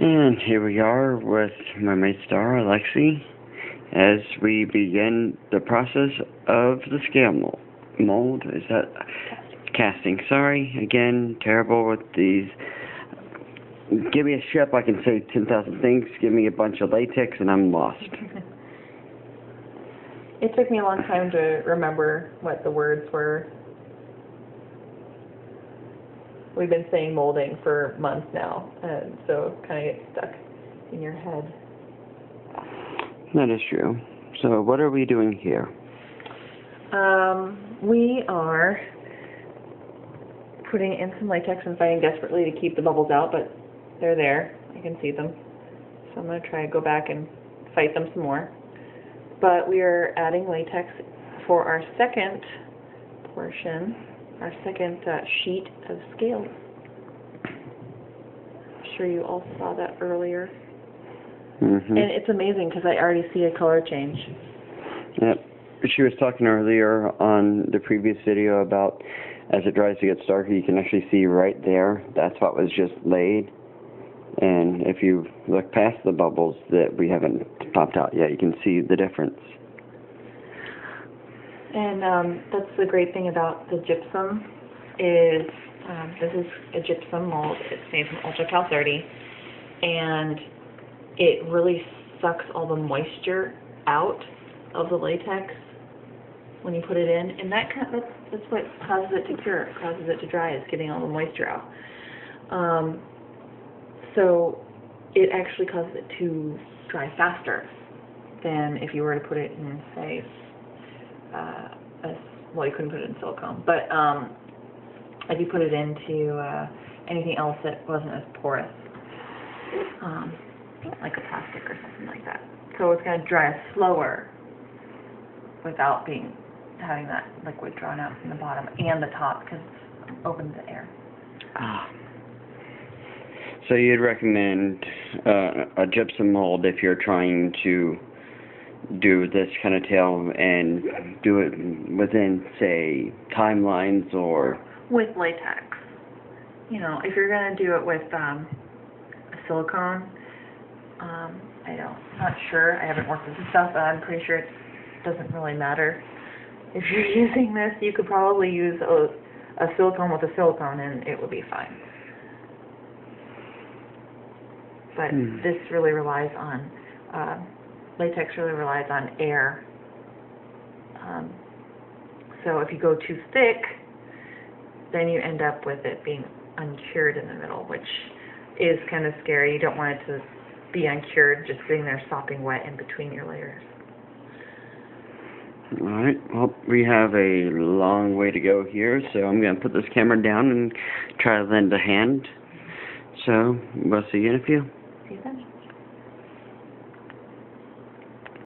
And here we are with mermaid star Alexie as we begin the process of the scale mold. Is that casting? Sorry, again, terrible with these. Give me a ship, I can say 10,000 things. Give me a bunch of latex and I'm lost. It took me a long time to remember what the words were. We've been saying molding for months now, and so it kind of gets stuck in your head. That is true. So what are we doing here? We are putting in some latex and fighting desperately to keep the bubbles out, but they're there. I can see them. So I'm going to try to go back and fight them some more. But we are adding latex for our second portion, our second sheet of scales. I'm sure you all saw that earlier. Mm-hmm. And it's amazing because I already see a color change. Yep. She was talking earlier on the previous video about as it dries, it gets darker. You can actually see right there. That's what was just laid. And if you look past the bubbles that we haven't popped out yet, you can see the difference. And that's the great thing about the gypsum is this is a gypsum mold. It's made from Ultra Cal 30, and it really sucks all the moisture out of the latex when you put it in, and that's what causes it to cure, causes it to dry, is getting all the moisture out. So it actually causes it to dry faster than if you were to put it in, say, well, you couldn't put it in silicone, but if you put it into anything else that wasn't as porous, like a plastic or something like that. So it's going to dry slower without having that liquid drawn out from the bottom and the top because it's open to air. So you'd recommend a gypsum mold if you're trying to do this kind of tail and do it within, say, timelines or... With latex. You know, if you're going to do it with a silicone, I'm not sure. I haven't worked with this stuff, but I'm pretty sure it doesn't really matter. If you're using this, you could probably use a silicone with a silicone and it would be fine. But this really relies on, latex really relies on air. So if you go too thick, then you end up with it being uncured in the middle, which is kind of scary. You don't want it to be uncured, just sitting there sopping wet in between your layers. Alright, well, we have a long way to go here, so I'm going to put this camera down and try to lend a hand. So, we'll see you in a few. See you then.